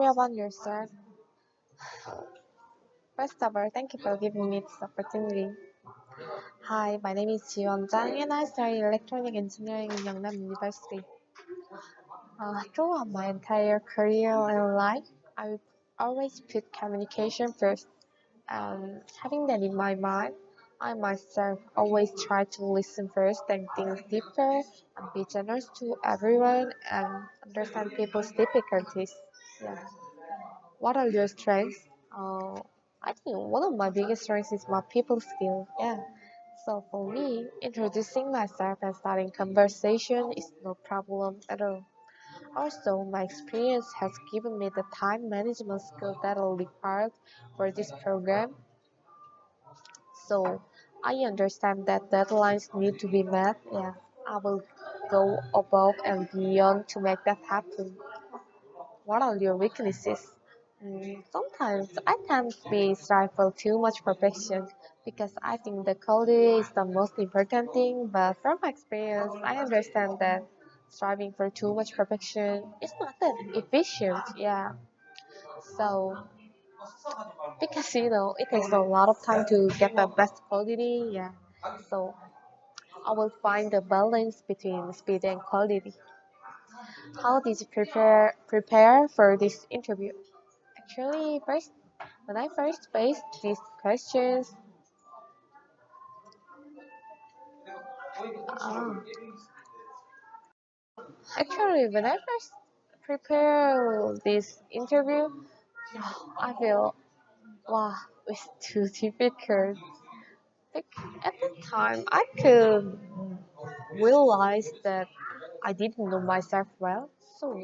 me about yourself. First of all, thank you for giving me this opportunity. Hi, my name is Jiwon Jang and I study electronic engineering in Yeongnam University. Throughout my entire career and life, I always put communication first. Having that in my mind, I myself always try to listen first and think deeper and be generous to everyone and understand people's difficulties. Yeah. What are your strengths? Uh, I think one of my biggest strengths is my people skill. Yeah. So for me, introducing myself and starting conversation is no problem at all. Also, my experience has given me the time management skill that will be required for this program. So I understand that deadlines need to be met. Yeah, I will go above and beyond to make that happen. What are your weaknesses? Sometimes I can be strive too much perfection because I think the quality is the most important thing. But from my experience, I understand that striving for too much perfection is not that efficient. Yeah. So because it takes a lot of time to get the best quality. Yeah. So I will find the balance between speed and quality. How did you prepare for this interview? Actually, when I first faced these questions, um, when I first prepare this interview, I feel wow, it's too difficult. Like, at that time, I could realize that I didn't know myself well, so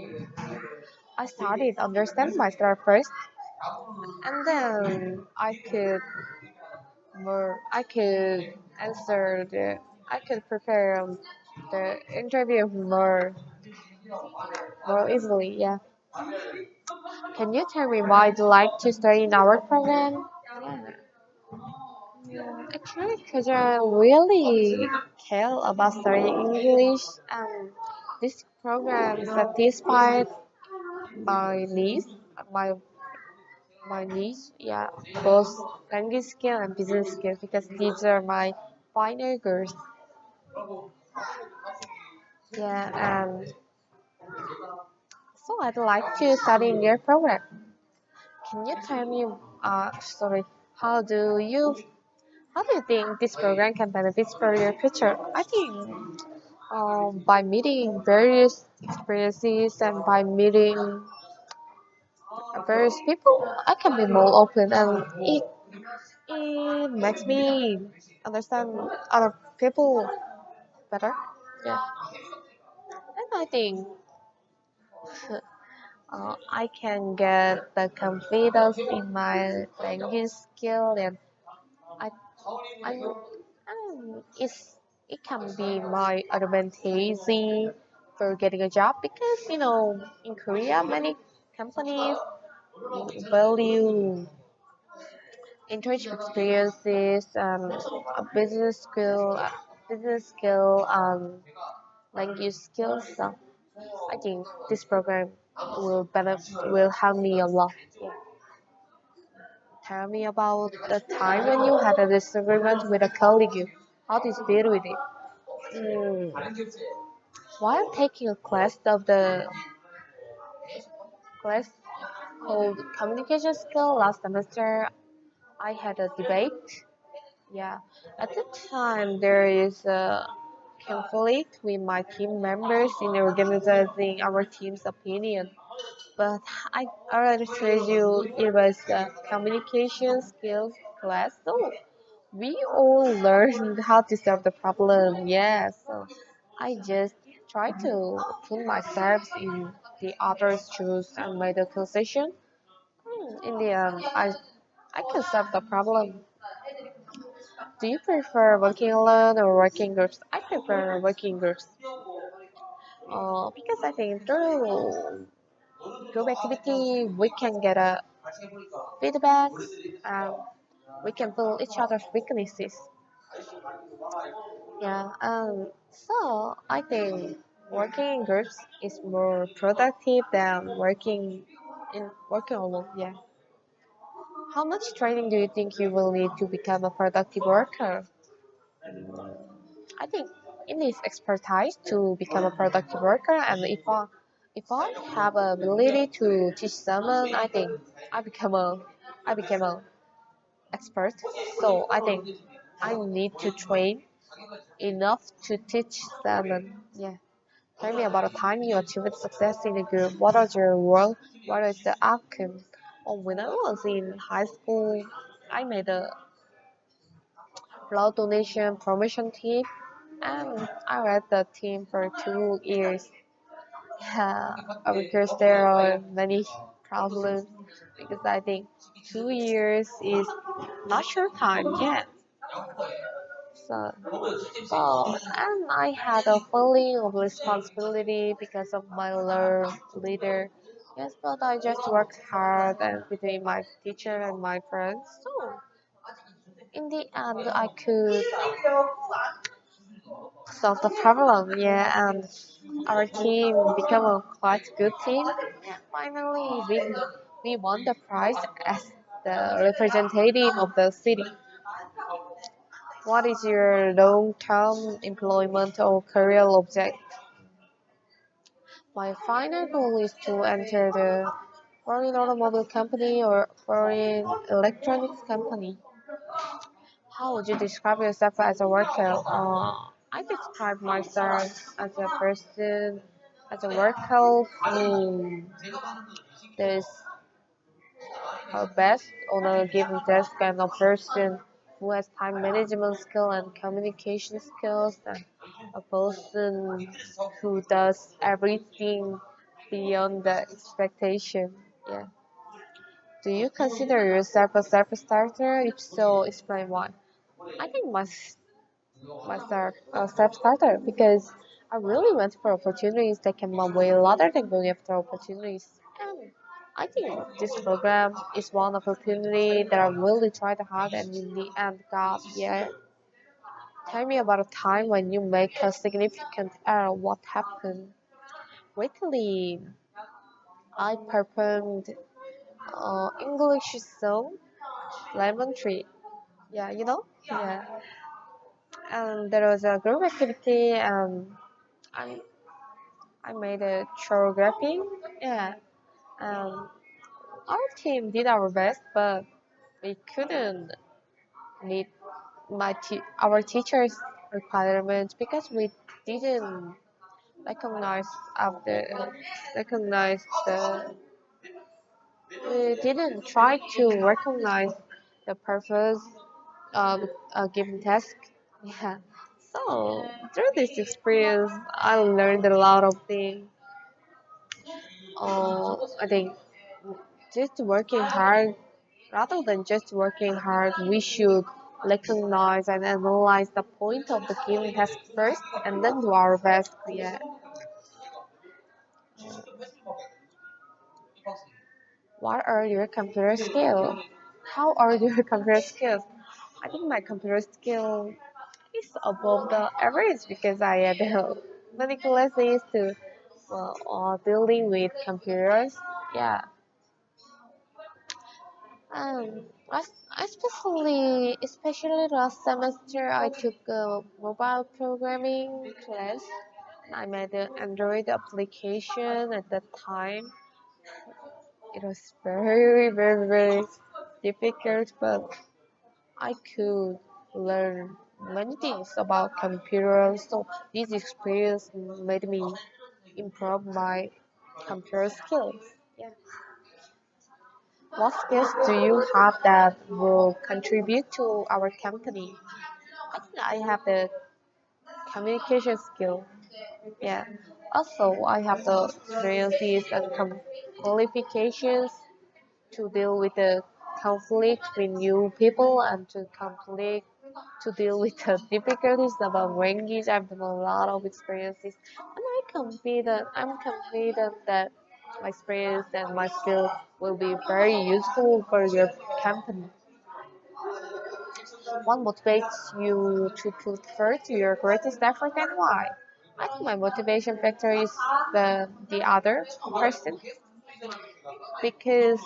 I started understand myself first, and then I could answer I could prepare the interview more easily. Yeah. Can you tell me why you like to study in our program? Actually, because I really care about studying English, and this program satisfied my needs, my my needs. Yeah, both language skill and business skill because these are my final goals. Yeah, and so I'd like to study in your program. Can you tell me, sorry, how do you how do you think this program can benefit for your future? I think by meeting various experiences and by meeting various people, I can be more open and it makes me understand other people better. Yeah, and I think I can get the confidence in my language skill and I I it can be my advantage for getting a job because in Korea many companies value internship experiences a business skill language skills. So I think this program will help me a lot. Yeah. Tell me about the time when you had a disagreement with a colleague. How did you deal with it? Mm. While taking a class called communication skill last semester, I had a debate. Yeah, at the time there is a conflict with my team members in organizing our team's opinion. But I already told you it was a communication skills class, so we all learned how to solve the problem. Yeah, so I just try to put myself in the other's shoes and made a concession. In the end, I can solve the problem. Do you prefer working alone or working groups? I prefer working groups. Because I think through group activity we can get a feedback and we can fill each other's weaknesses. Yeah, so I think working in groups is more productive than working in working alone. Yeah. How much training do you think you will need to become a productive worker? I think it needs expertise to become a productive worker, and if I have a ability to teach someone, I think I become a I became a expert. So I think I need to train enough to teach someone. Yeah. Tell me about a time you achieved success in a group. What was your role? What is the outcome? Oh, when I was in high school, I made a blood donation promotion team, and I led the team for 2 years. Yeah, because there are many problems. Because I think 2 years is not short time yet. And I had a feeling of responsibility because of my leader. Yes, but I just worked hard and between my teacher and my friends. So in the end, I could solve the problem. Yeah, and our team became a quite good team. Finally, we won the prize as the representative of the city. What is your long-term employment or career object? My final goal is to enter the foreign automobile company or foreign electronics company. How would you describe yourself as a worker? I describe myself as a person, as a worker who does her best on a given task, and a person who has time management skill and communication skills, and a person who does everything beyond the expectation. Yeah. Do you consider yourself a self-starter? If so, explain why. I think myself a self-starter because I really went for opportunities that came my way rather than going after opportunities. And I think this program is one opportunity that I really tried hard and in the end got. Yeah. Tell me about a time when you make a significant error. What happened? Lately, I performed English song Lemon Tree. Yeah, you know? Yeah. And there was a group activity and I I made a choreography. Yeah. Um, our team did our best, but we couldn't meet our teachers' requirements because didn't recognize of the recognize the we didn't try to recognize the purpose of a given task. Yeah. So through this experience, I learned a lot of things. I think just working hard, rather than just working hard, we should recognize and analyze the point of the given task first, and then do our best. Yeah. What are your computer skills? How are your computer skills? I think my computer skill is above the average because I had many classes to dealing with computers. Yeah. Especially last semester, I took a mobile programming class. I made an Android application at that time. It was very difficult, but I could learn many things about computers. So this experience made me improve my computer skills. Yeah. What skills do you have that will contribute to our company? I think I have the communication skill. Yeah. Also, I have the experiences and qualifications to deal with the conflict with new people and to deal with the difficulties about language. I've done a lot of experiences, and I'm confident that my experience and my skill will be very useful for your company. What motivates you to put forth your greatest effort and why? I think my motivation factor is the other person. because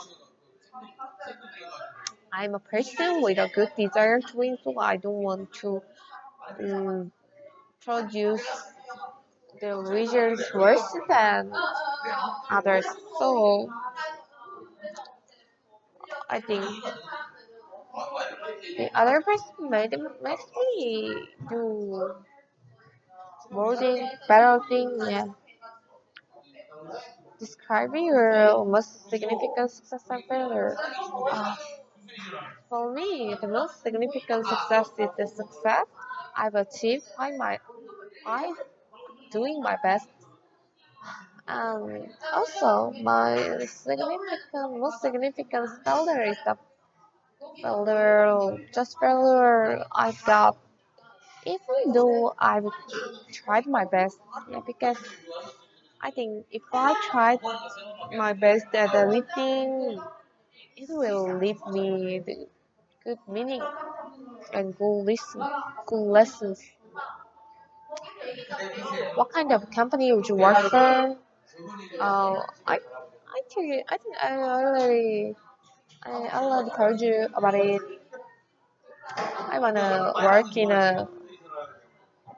I'm a person with a good desire to win, so I don't want to um, produce the results worse than others. So I think the other person makes me do more thing, better thing. Yeah. Describing your most significant success and failure. For me, the most significant success is the success I've achieved by doing my best. And also, most significant failure is the failure I got. Even though I've tried my best, yeah, because I think if I tried my best at anything, it will leave me the good meaning and good lessons. What kind of company would you work for? I think I already told you about it. I wanna work in a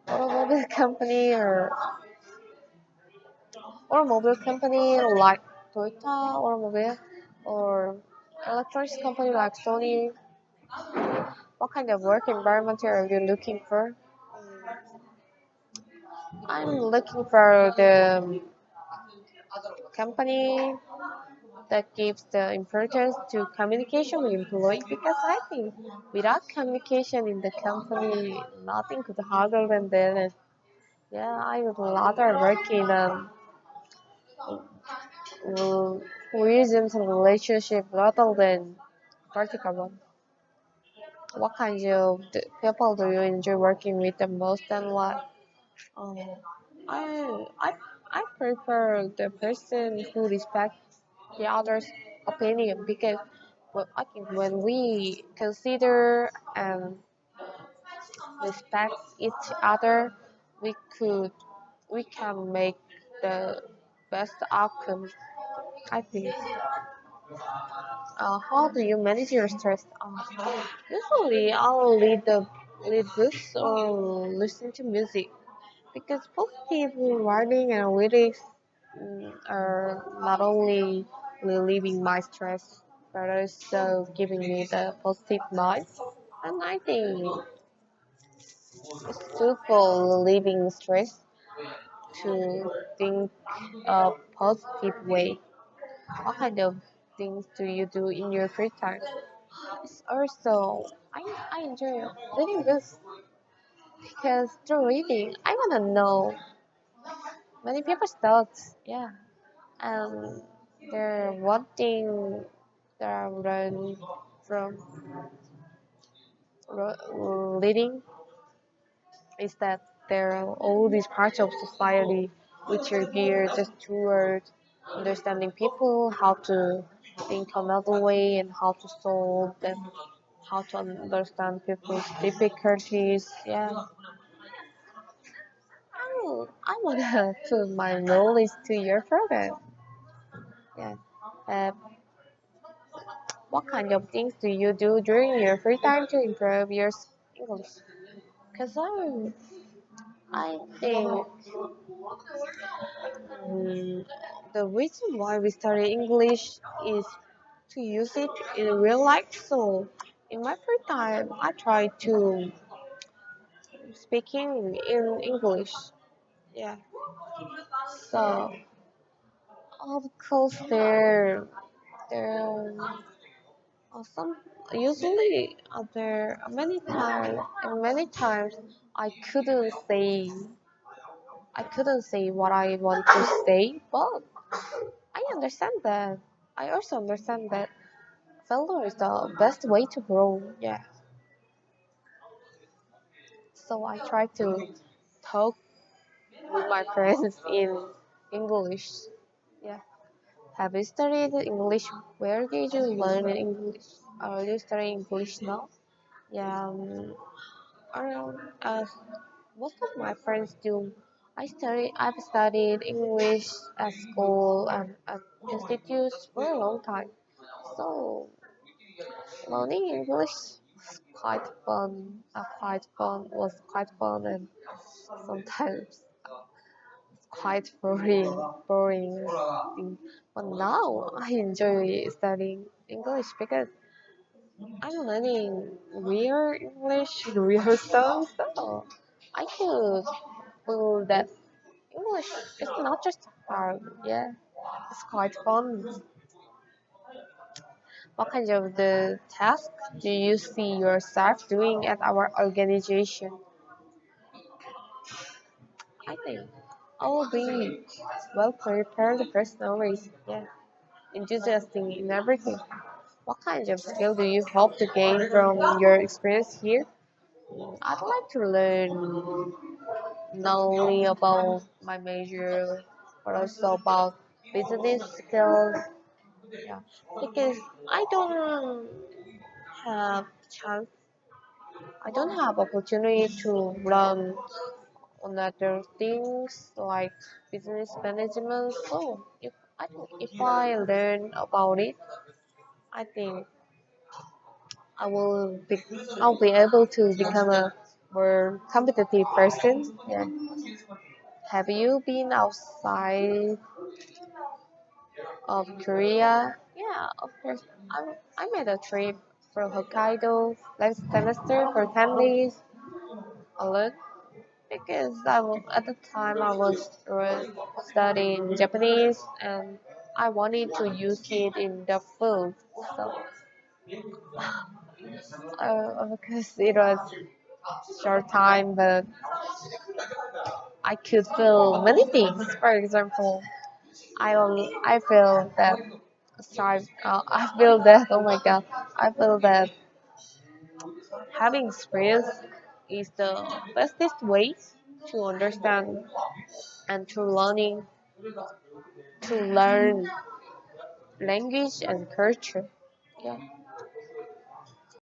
automobile company or automobile company like Toyota automobile or electronics company like Sony. What kind of work environment are you looking for? I'm looking for the company that gives the importance to communication with employees because I think without communication in the company, nothing could harder than that. Yeah, I would rather work in uh, horizontal relationship rather than vertical one. What kind of people do you enjoy working with the most and why? Um, I, I, I prefer the person who respects the other's opinion because I think when we consider and respect each other, we could we can make the best outcome. I think. How do you manage your stress? Usually, I'll read books or listen to music because positive writing and lyrics are not only relieving my stress but also giving me the positive vibes. And I think it's useful relieving stress to think a positive way. What kind of things do you do in your free time? It's also I enjoy reading books because through reading I wanna know many people's thoughts. Yeah, and the one thing that I learned from reading is that there are all these parts of society which are geared just toward understanding people, how to think another way, and how to solve them, how to understand people's difficulties. Yeah, I wanna put my knowledge to your program. Yeah. Uh, what kind of things do you do during your free time to improve your English? Because I think um, the reason why we study English is to use it in real life. So in my free time, I try to speaking in English. Yeah. So of course there are some usually there are many times I couldn't say I couldn't say what I want to say, but I understand that. I also understand that failure is the best way to grow. Yeah. So I try to talk with my friends in English. Yeah. Have you studied English? Where did you learn English? Are you studying English now? Yeah. Around, most of my friends do. I've studied English at school and at institutes for a long time. So learning English was quite fun. Was quite fun, and sometimes quite boring thing. But now I enjoy studying English because I'm learning real English, real stuff. So I could feel that English is not just hard. Yeah, it's quite fun. What kind of the task do you see yourself doing at our organization? I think I will be well prepared personally. Yeah, enthusiastic in everything. What kind of skill do you hope to gain from your experience here? I'd like to learn not only about my major, but also about business skills. Yeah, because I don't have chance, I don't have opportunity to learn on other things like business management. So if I learn about it, I think I will be I'll be able to become a more competitive person. Yeah. Have you been outside of Korea? Yeah, of course. I made a trip from Hokkaido last semester for 10 days alone because at the time I was studying Japanese and I wanted to use it in the field. So, of course, it was short time, but I could feel many things. For example, I feel that I feel that oh my god, I feel that having experience is the bestest way to understand and to learn language and culture. Yeah.